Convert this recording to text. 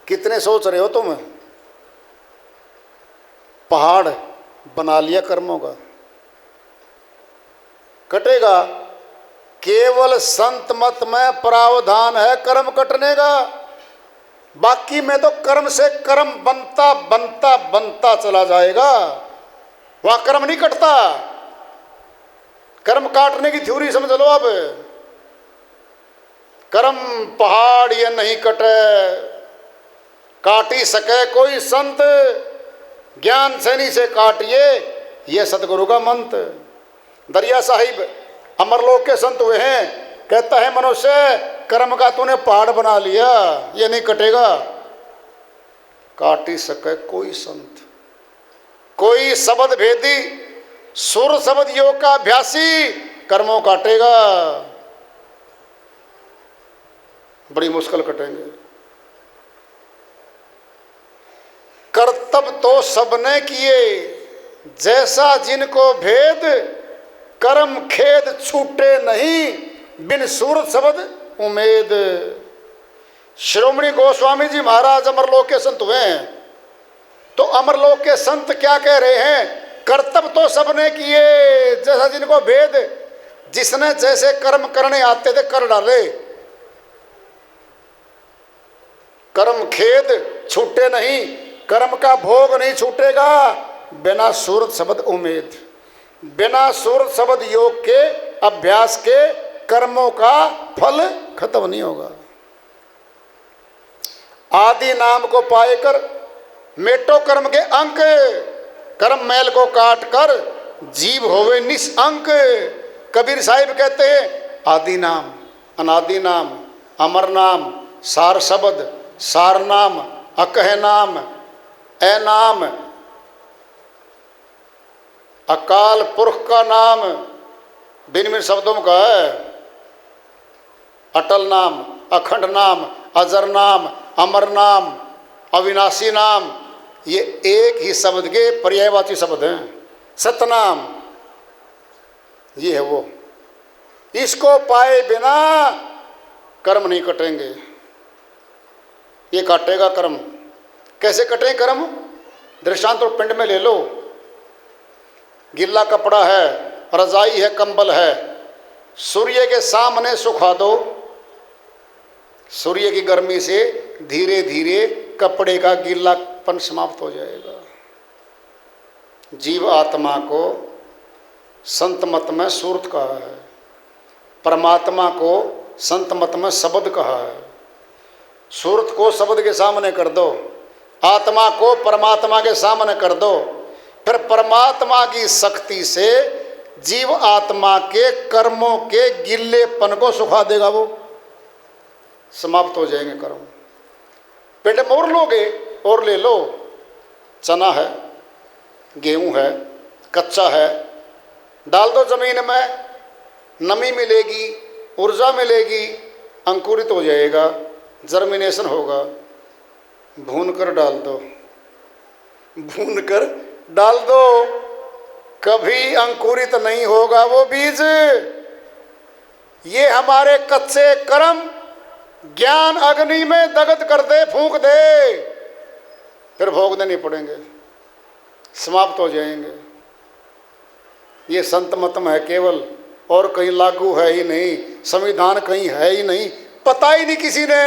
कितने सोच रहे हो तुम? पहाड़ बना लिया कर्मों का, कटेगा। केवल संत मत में प्रावधान है कर्म कटने का, बाकी में तो कर्म से कर्म बनता बनता बनता चला जाएगा, वहां कर्म नहीं कटता। कर्म काटने की थ्योरी समझ लो अब। कर्म पहाड़ ये नहीं कटे, काटी सके कोई संत, ज्ञान सैनी से काटिए, ये सतगुरु का मंत्र। दरिया साहिब अमरलोक के संत हुए हैं, कहता है मनुष्य कर्म का तूने पहाड़ बना लिया, ये नहीं कटेगा। काटी सके कोई संत, कोई शब्द भेदी सुर शब्द योग का अभ्यासी कर्मों काटेगा, बड़ी मुश्किल कटेंगे। कर्तव्य तो सबने किए, जैसा जिनको भेद, कर्म खेद छूटे नहीं, बिन सूरत शब्द उम्मीद। श्रोमणी गोस्वामी जी महाराज अमरलोक के संत हुए हैं, तो अमरलोक के संत क्या कह रहे हैं? कर्तव्य तो सबने किए, जैसा जिनको भेद, जिसने जैसे कर्म करने आते थे कर डाले, कर्म खेद छूटे नहीं, कर्म का भोग नहीं छूटेगा, बिना सूरत शब्द उम्मीद। बिना सूरत शब्द योग के अभ्यास के कर्मों का फल खत्म नहीं होगा। आदि नाम को पाएकर मेटो कर्म के अंक, कर्म मैल को काट कर जीव होवे निष्अंक। कबीर साहिब कहते हैं आदि नाम, अनादि नाम, अमर नाम, सार शब्द, सार नाम, अकह नाम, ए नाम, अकाल पुरख का नाम, भिन्न भिन्न शब्दों में कहा है। अटल नाम, अखंड नाम, अजर नाम, अमर नाम, अविनाशी नाम, ये एक ही शब्द के पर्यायवाची शब्द हैं। सतनाम ये है वो, इसको पाए बिना कर्म नहीं कटेंगे, ये काटेगा कर्म। कैसे कटे कर्म? दृष्टांत तो पिंड में ले लो, गिल्ला कपड़ा है, रजाई है, कंबल है, सूर्य के सामने सुखा दो, सूर्य की गर्मी से धीरे धीरे कपड़े का गीलापन समाप्त हो जाएगा। जीव आत्मा को संत मत में सूरत कहा है, परमात्मा को संत मत में शब्द कहा है। सूरत को शब्द के सामने कर दो, आत्मा को परमात्मा के सामने कर दो, फिर परमात्मा की शक्ति से जीव आत्मा के कर्मों के गिल्लेपन को सुखा देगा, वो समाप्त हो जाएंगे कर्म। पेट में और लोगे और ले लो, चना है, गेहूं है, कच्चा है, डाल दो जमीन में, नमी मिलेगी, ऊर्जा मिलेगी, अंकुरित हो जाएगा, जर्मिनेशन होगा। भून कर डाल दो, भून कर डाल दो, कभी अंकुरित नहीं होगा वो बीज। ये हमारे कच्चे कर्म ज्ञान अग्नि में दग्ध कर दे, फूंक दे, फिर भोगने नहीं पड़ेंगे, समाप्त हो जाएंगे। ये संत मत में है केवल, और कहीं लागू है ही नहीं, संविधान कहीं है ही नहीं, पता ही नहीं किसी ने।